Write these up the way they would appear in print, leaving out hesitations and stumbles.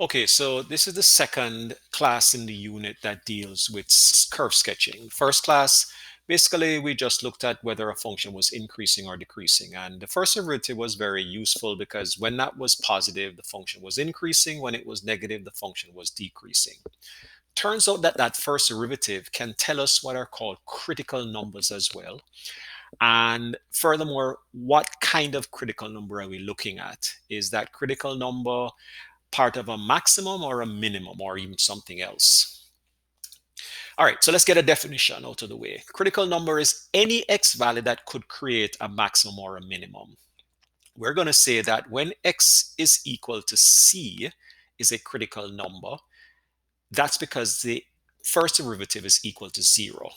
Okay, so this is the second class in the unit that deals with curve sketching. First class, basically, we just looked at whether a function was increasing or decreasing. And the first derivative was very useful because when that was positive, the function was increasing. When it was negative, the function was decreasing. Turns out that that first derivative can tell us what are called critical numbers as well. And furthermore, what kind of critical number are we looking at? Is that critical number part of a maximum or a minimum or even something else? All right, so let's get a definition out of the way. Critical number is any x value that could create a maximum or a minimum. We're going to say that when x is equal to c is a critical number, that's because the first derivative is equal to 0.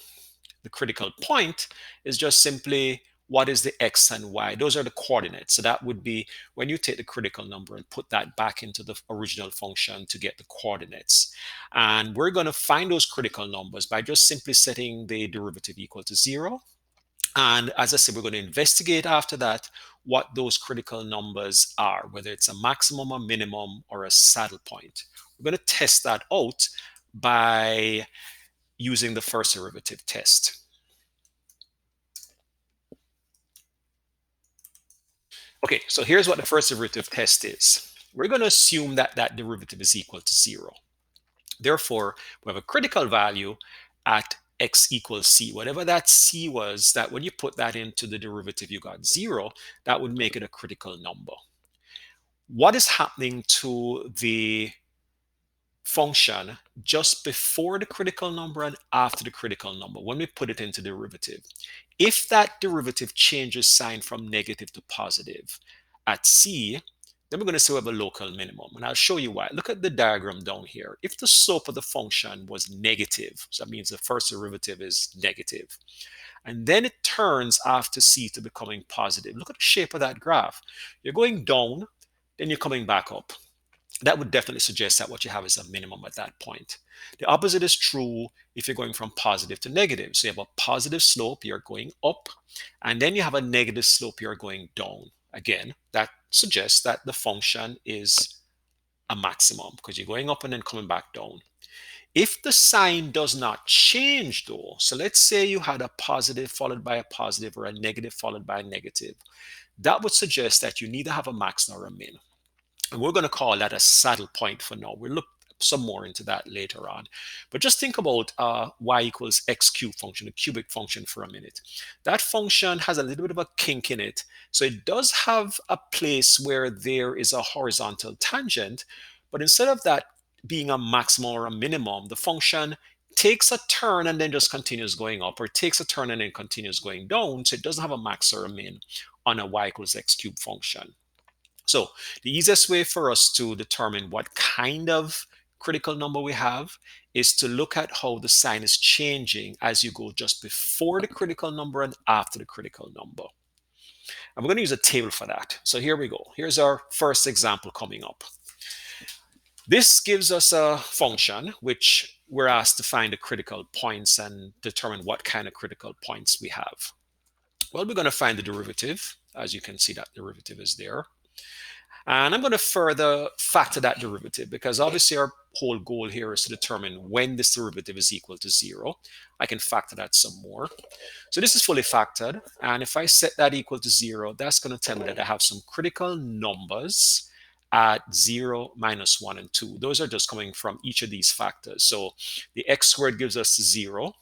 The critical point is just simply what is the x and y. Those are the coordinates. So that would be when you take the critical number and put that back into the original function to get the coordinates. And we're going to find those critical numbers by just simply setting the derivative equal to 0. And as I said, we're going to investigate after that what those critical numbers are, whether it's a maximum, a minimum, or a saddle point. We're going to test that out by using the first derivative test. Okay, so here's what the first derivative test is. We're going to assume that that derivative is equal to 0. Therefore, we have a critical value at x equals c. Whatever that c was, that when you put that into the derivative, you got 0, that would make it a critical number. What is happening to the function just before the critical number and after the critical number when we put it into derivative? If that derivative changes sign from negative to positive at c, then we're going to say we have a local minimum. And I'll show you why. Look at the diagram down here. If the slope of the function was negative, so that means the first derivative is negative, and then it turns after c to becoming positive. Look at the shape of that graph. You're going down, then you're coming back up. That would definitely suggest that what you have is a minimum at that point. The opposite is true if you're going from positive to negative. So you have a positive slope, you're going up, and then you have a negative slope, you're going down. Again, that suggests that the function is a maximum because you're going up and then coming back down. If the sign does not change though, so let's say you had a positive followed by a positive or a negative followed by a negative, that would suggest that you neither have a max nor a min. And we're going to call that a saddle point for now. We'll look some more into that later on. But just think about y equals x cubed function, a cubic function for a minute. That function has a little bit of a kink in it. So it does have a place where there is a horizontal tangent, but instead of that being a maximum or a minimum, the function takes a turn and then just continues going up, or takes a turn and then continues going down. So it doesn't have a max or a min on a y equals x cubed function. So the easiest way for us to determine what kind of critical number we have is to look at how the sign is changing as you go just before the critical number and after the critical number. And we're going to use a table for that. So here we go. Here's our first example coming up. This gives us a function which we're asked to find the critical points and determine what kind of critical points we have. Well, we're going to find the derivative. As you can see, that derivative is there. And I'm going to further factor that derivative because obviously our whole goal here is to determine when this derivative is equal to 0. I can factor that some more. So this is fully factored. And if I set that equal to 0, that's going to tell me that I have some critical numbers at 0, -1, and 2. Those are just coming from each of these factors. So the x squared gives us 0.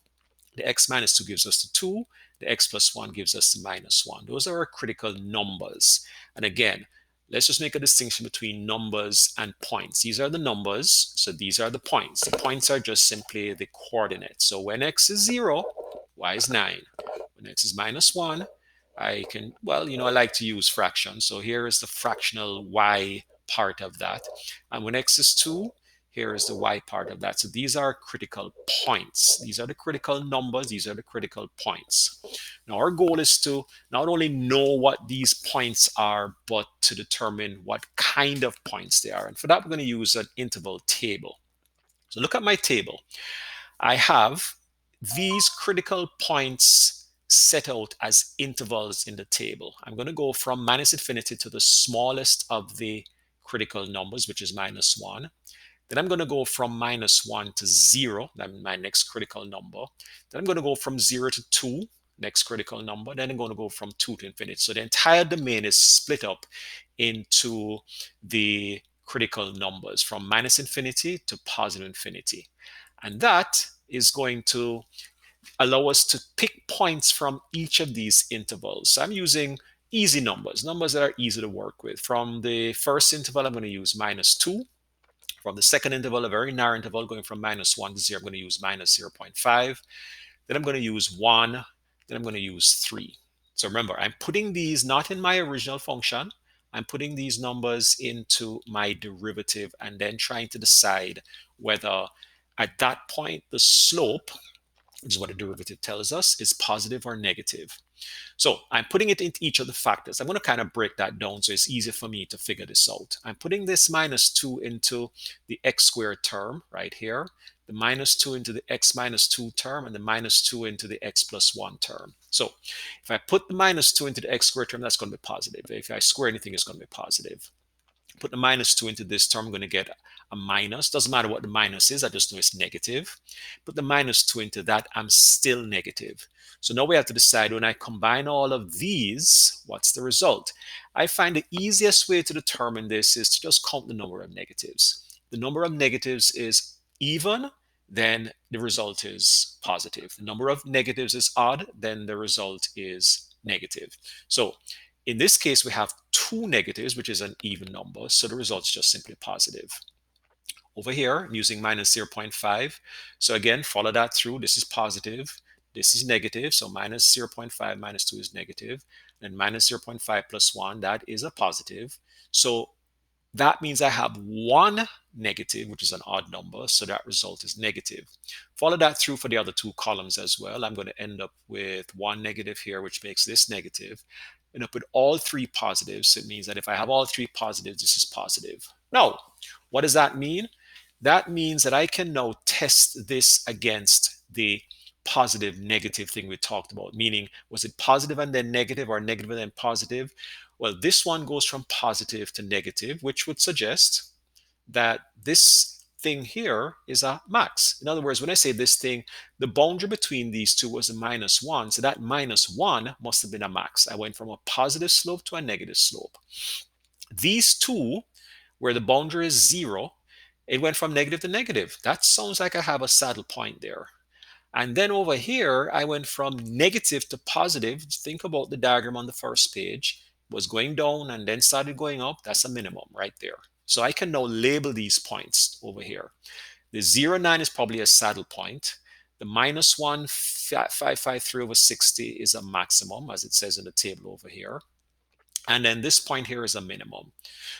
The x minus 2 gives us the 2. The x plus 1 gives us the -1. Those are our critical numbers. And again, let's just make a distinction between numbers and points. These are the numbers, so these are the points. The points are just simply the coordinates. So when x is 0, y is 9. When x is -1, I can, well, I like to use fractions. So here is the fractional y part of that. And when x is 2, here is the y part of that. So these are critical points. These are the critical numbers. These are the critical points. Now, our goal is to not only know what these points are, but to determine what kind of points they are. And for that, we're going to use an interval table. So look at my table. I have these critical points set out as intervals in the table. I'm going to go from -infinity to the smallest of the critical numbers, which is -1. Then I'm going to go from -1 to 0, that's my next critical number. Then I'm going to go from 0 to 2, next critical number. Then I'm going to go from 2 to infinity. So the entire domain is split up into the critical numbers from -infinity to +infinity. And that is going to allow us to pick points from each of these intervals. So I'm using easy numbers, numbers that are easy to work with. From the first interval, I'm going to use -2. From the second interval, a very narrow interval going from -1 to 0, I'm going to use -0.5. Then I'm going to use 1. Then I'm going to use 3. So remember, I'm putting these not in my original function. I'm putting these numbers into my derivative and then trying to decide whether at that point the slope, which is what a derivative tells us, is positive or negative. So I'm putting it into each of the factors. I'm going to kind of break that down so it's easier for me to figure this out. I'm putting this -2 into the x squared term right here, the -2 into the x minus 2 term, and the -2 into the x plus 1 term. So if I put the -2 into the x squared term, that's going to be positive. If I square anything, it's going to be positive. Put the -2 into this term, I'm going to get a minus. Doesn't matter what the minus is, I just know it's negative. Put the -2 into that, I'm still negative. So now we have to decide, when I combine all of these, what's the result? I find the easiest way to determine this is to just count the number of negatives. The number of negatives is even, then the result is positive. The number of negatives is odd, then the result is negative. So in this case, we have 2 negatives, which is an even number, so the result is just simply positive. Over here, I'm using -0.5. So again, follow that through. This is positive. This is negative. So -0.5 minus 2 is negative. And -0.5 plus 1, that is a positive. So that means I have 1 negative, which is an odd number. So that result is negative. Follow that through for the other 2 columns as well. I'm going to end up with 1 negative here, which makes this negative. End up with all 3 positives. So it means that if I have all 3 positives, this is positive. Now, what does that mean? That means that I can now test this against the positive negative thing we talked about, meaning was it positive and then negative or negative and then positive? Well, this one goes from positive to negative, which would suggest that this thing here is a max. In other words, when I say this thing, the boundary between these two was a -1, so that -1 must have been a max. I went from a positive slope to a negative slope. These two, where the boundary is 0, it went from negative to negative. That sounds like I have a saddle point there. And then over here, I went from negative to positive. Think about the diagram on the first page. It was going down and then started going up. That's a minimum right there. So I can now label these points over here. The 0, 9 is probably a saddle point. The -1, 553 over 60 is a maximum, as it says in the table over here. And then this point here is a minimum.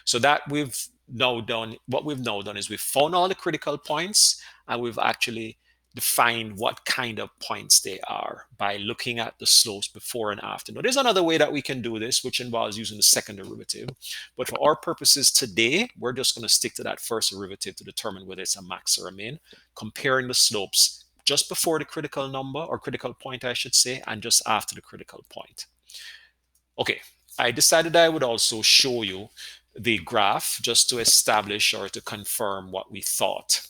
So that we've now done, what we've now done is we've found all the critical points and we've actually defined what kind of points they are by looking at the slopes before and after. Now, there's another way that we can do this, which involves using the second derivative. But for our purposes today, we're just going to stick to that first derivative to determine whether it's a max or a min, comparing the slopes just before the critical number, or critical point, I should say, and just after the critical point. Okay, I decided I would also show you the graph just to establish or to confirm what we thought.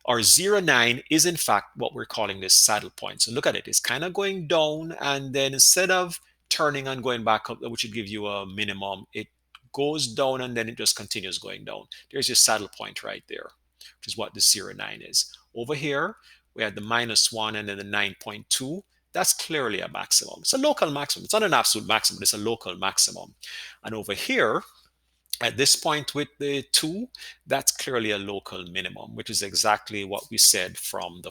Our 0, 9 is in fact what we're calling this saddle point. So look at it, it's kind of going down, and then instead of turning and going back up, which would give you a minimum, it goes down and then it just continues going down. There's your saddle point right there, which is what the 0, 9 is. Over here, we had the -1 and then the 9.2. That's clearly a maximum. It's a local maximum. It's not an absolute maximum, it's a local maximum. And over here, at this point with the 2, that's clearly a local minimum, which is exactly what we said from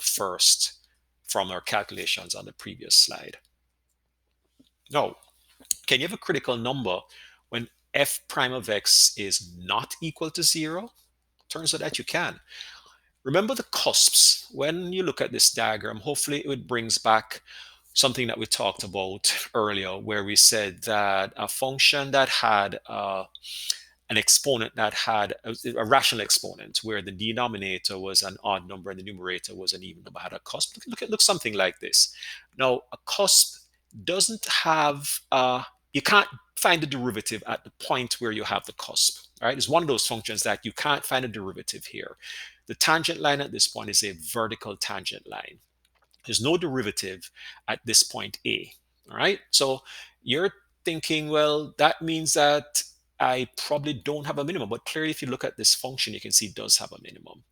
our calculations on the previous slide. Now, can you have a critical number when f prime of x is not equal to 0? Turns out that you can. Remember the cusps. When you look at this diagram, hopefully it brings back something that we talked about earlier, where we said that a function that had an exponent that had a rational exponent, where the denominator was an odd number and the numerator was an even number, had a cusp. Look something like this. Now, a cusp doesn't have, you can't find the derivative at the point where you have the cusp. All right, it's one of those functions that you can't find a derivative here. The tangent line at this point is a vertical tangent line. There's no derivative at this point A. All right, so you're thinking, well, that means that I probably don't have a minimum, but clearly if you look at this function, you can see it does have a minimum.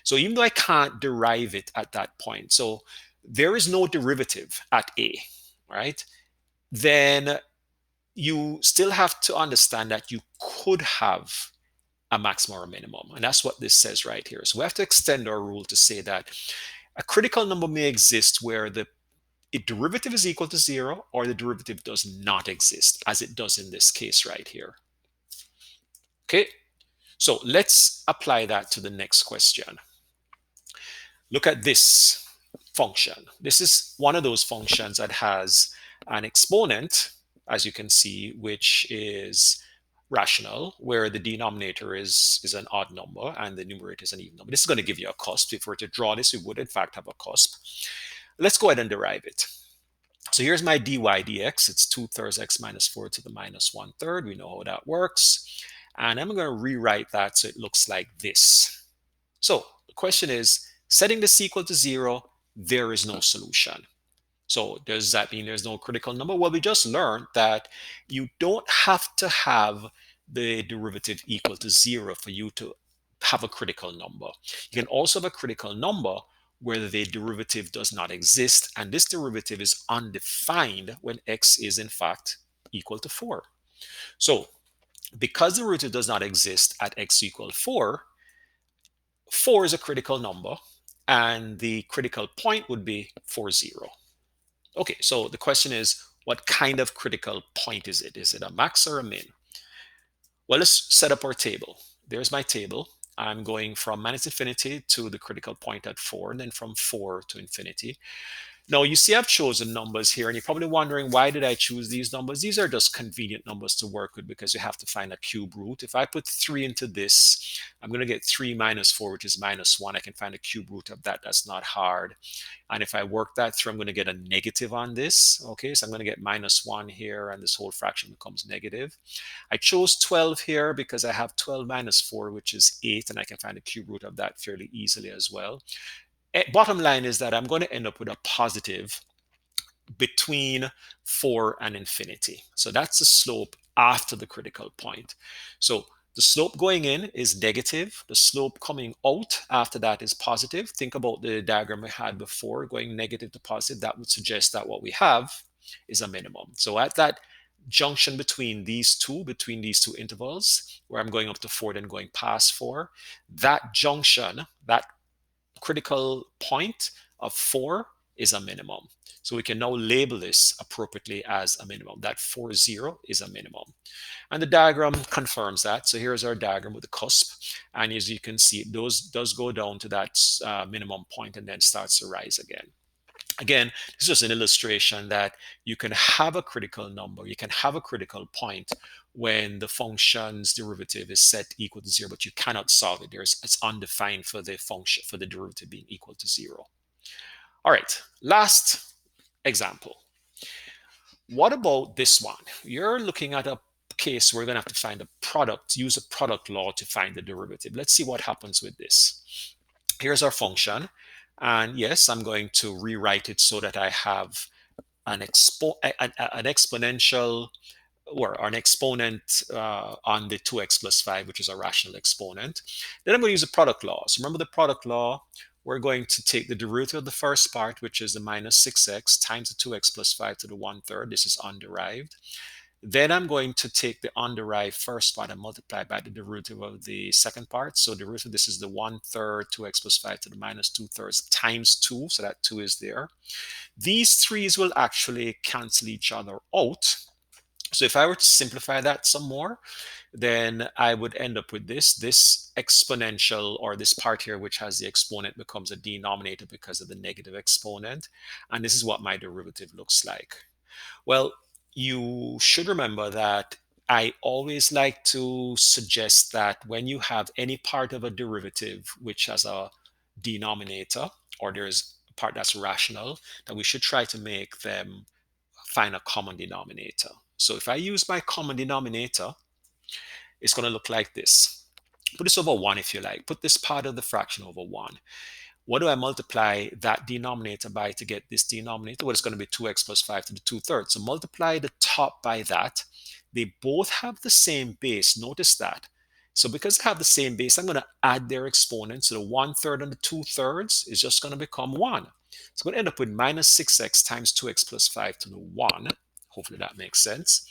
So even though I can't derive it at that point, so there is no derivative at A, right? Then you still have to understand that you could have a maximum or a minimum. And that's what this says right here. So we have to extend our rule to say that a critical number may exist where the derivative is equal to 0 or the derivative does not exist, as it does in this case right here. Okay, so let's apply that to the next question. Look at this function. This is one of those functions that has an exponent, as you can see, which is rational, where the denominator is an odd number and the numerator is an even number. This is going to give you a cusp. If we were to draw this, we would in fact have a cusp. Let's go ahead and derive it. So here's my dy dx. It's 2/3 x minus 4 to the minus 1/3. We know how that works. And I'm going to rewrite that so it looks like this. So the question is, setting this equal to 0, there is no solution. So does that mean there's no critical number? Well, we just learned that you don't have to have the derivative equal to 0 for you to have a critical number. You can also have a critical number where the derivative does not exist, and this derivative is undefined when x is in fact equal to 4. So because the derivative does not exist at x equal 4, 4 is a critical number, and the critical point would be 4, 0. Okay, so the question is, what kind of critical point is it? Is it a max or a min? Well, let's set up our table. There's my table. I'm going from minus infinity to the critical point at 4, and then from 4 to infinity. Now, you see I've chosen numbers here, and you're probably wondering, why did I choose these numbers? These are just convenient numbers to work with because you have to find a cube root. If I put 3 into this, I'm going to get 3 minus 4, which is minus 1. I can find a cube root of that. That's not hard. And if I work that through, I'm going to get a negative on this. Okay, so I'm going to get minus 1 here, and this whole fraction becomes negative. I chose 12 here because I have 12 minus 4, which is 8, and I can find a cube root of that fairly easily as well. Bottom line is that I'm going to end up with a positive between 4 and infinity. So that's the slope after the critical point. So the slope going in is negative. The slope coming out after that is positive. Think about the diagram we had before, going negative to positive. That would suggest that what we have is a minimum. So at that junction between these two intervals, where I'm going up to 4, then going past 4, that junction, that critical point of 4 is a minimum. So we can now label this appropriately as a minimum. That 4, 0 is a minimum. And the diagram confirms that. So here's our diagram with the cusp. And as you can see, it does go down to that minimum point and then starts to rise again. Again, this is just an illustration that you can have a critical number, you can have a critical point when the function's derivative is set equal to 0, but you cannot solve it. It's undefined for the function, for the derivative being equal to 0. All right, last example. What about this one? You're looking at a case where we're going to have to find a product, use a product law to find the derivative. Let's see what happens with this. Here's our function. And yes, I'm going to rewrite it so that I have an exponential or an exponent on the 2x plus 5, which is a rational exponent. Then I'm going to use the product law. So remember the product law, we're going to take the derivative of the first part, which is the minus 6x times the 2x plus 5 to the 1/3. This is underived. Then I'm going to take the underived first part and multiply by the derivative of the second part. So derivative, this is the 1/3, 2x plus 5 to the minus 2/3 times 2. So that 2 is there. These 3's will actually cancel each other out. So if I were to simplify that some more, then I would end up with this. This exponential, or this part here, which has the exponent, becomes a denominator because of the negative exponent. And this is what my derivative looks like. Well, you should remember that I always like to suggest that when you have any part of a derivative which has a denominator, or there's a part that's rational, that we should try to make them find a common denominator. So if I use my common denominator, it's going to look like this. Put this over 1 if you like. Put this part of the fraction over 1. What do I multiply that denominator by to get this denominator? Well, it's going to be 2x plus 5 to the 2/3. So multiply the top by that. They both have the same base. Notice that. So because they have the same base, I'm going to add their exponents. So the 1/3 and the 2/3 is just going to become 1. So I'm going to end up with minus 6x times 2x plus 5 to the 1. Hopefully that makes sense.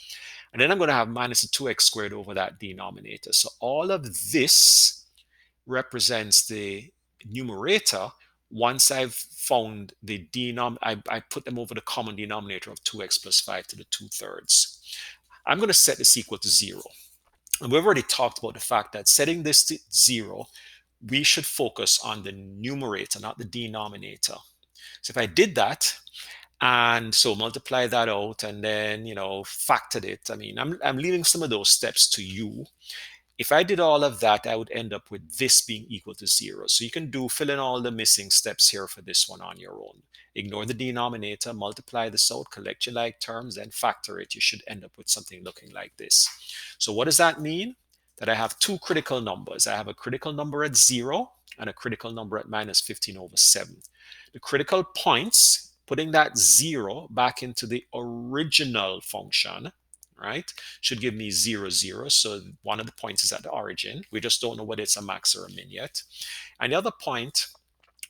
And then I'm going to have minus the 2x squared over that denominator. So all of this represents the numerator. Once I've found the I put them over the common denominator of 2x plus 5 to the 2/3. I'm going to set this equal to 0. And we've already talked about the fact that setting this to 0, we should focus on the numerator, not the denominator. So if I did that, and so multiply that out and then, factored it. I mean, I'm leaving some of those steps to you. If I did all of that, I would end up with this being equal to 0. So you can fill in all the missing steps here for this one on your own. Ignore the denominator, multiply this out, collect your like terms, then factor it. You should end up with something looking like this. So what does that mean? That I have two critical numbers. I have a critical number at 0 and a critical number at minus 15 over 7. The critical points, putting that 0 back into the original function, right, should give me 0, 0. So one of the points is at the origin. We just don't know whether it's a max or a min yet. And the other point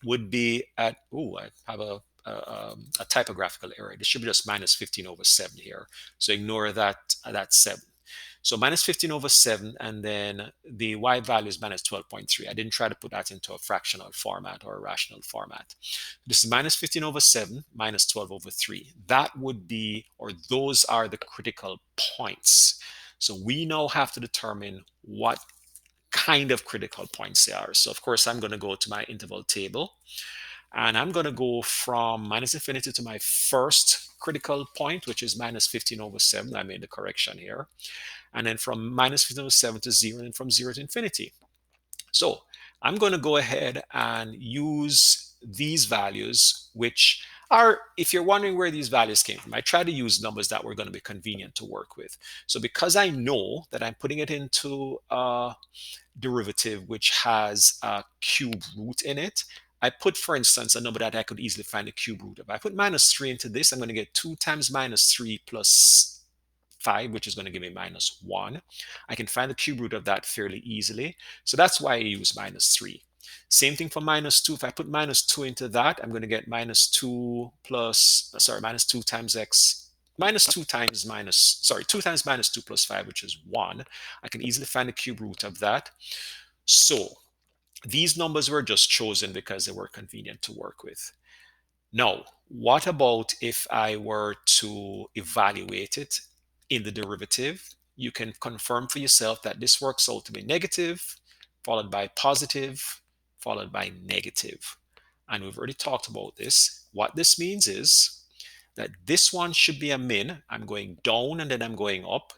would be at, I have a typographical error. This should be just minus 15 over 7 here. So ignore that 7. So minus 15 over 7, and then the y value is minus 12.3. I didn't try to put that into a fractional format or a rational format. This is minus 15 over 7, minus 12 over 3. That would be, or those are the critical points. So we now have to determine what kind of critical points they are. So of course, I'm going to go to my interval table, and I'm going to go from minus infinity to my first critical point, which is minus 15 over 7. I made the correction here. And then from minus 15 over 7 to 0, and from 0 to infinity. So I'm going to go ahead and use these values, which are, if you're wondering where these values came from, I try to use numbers that were going to be convenient to work with. So because I know that I'm putting it into a derivative which has a cube root in it, I put, for instance, a number that I could easily find the cube root of. I put minus 3 into this, I'm going to get 2 times minus 3 plus 5, which is going to give me minus 1. I can find the cube root of that fairly easily. So that's why I use minus 3. Same thing for minus 2. If I put minus 2 into that, I'm going to get minus 2 times x, minus 2 times minus, 2 times minus 2 plus 5, which is 1. I can easily find the cube root of that. So these numbers were just chosen because they were convenient to work with. Now, what about if I were to evaluate it in the derivative? You can confirm for yourself that this works out to be negative, followed by positive, followed by negative. And we've already talked about this. What this means is that this one should be a min. I'm going down and then I'm going up,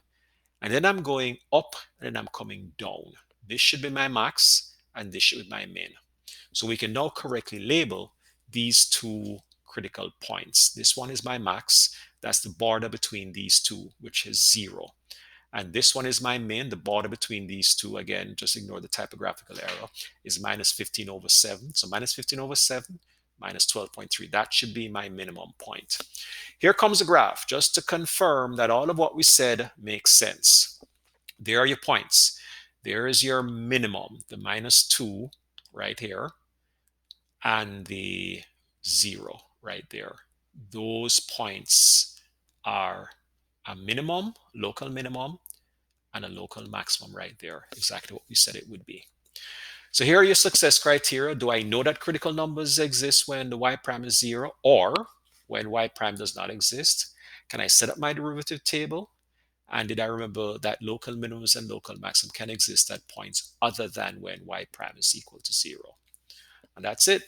and then I'm going up and then I'm coming down. This should be my max and this should be my min. So we can now correctly label these two critical points. This one is my max. That's the border between these two, which is 0. And this one is my min. The border between these two, again, just ignore the typographical error, is minus 15 over 7. So minus 15 over 7, minus 12.3. That should be my minimum point. Here comes the graph, just to confirm that all of what we said makes sense. There are your points. There is your minimum, the minus 2 right here, and the 0 right there. Those points are a minimum, local minimum, and a local maximum right there. Exactly what we said it would be. So here are your success criteria. Do I know that critical numbers exist when the y prime is 0, or when y prime does not exist? Can I set up my derivative table? And did I remember that local minimums and local maximum can exist at points other than when y prime is equal to 0? And that's it.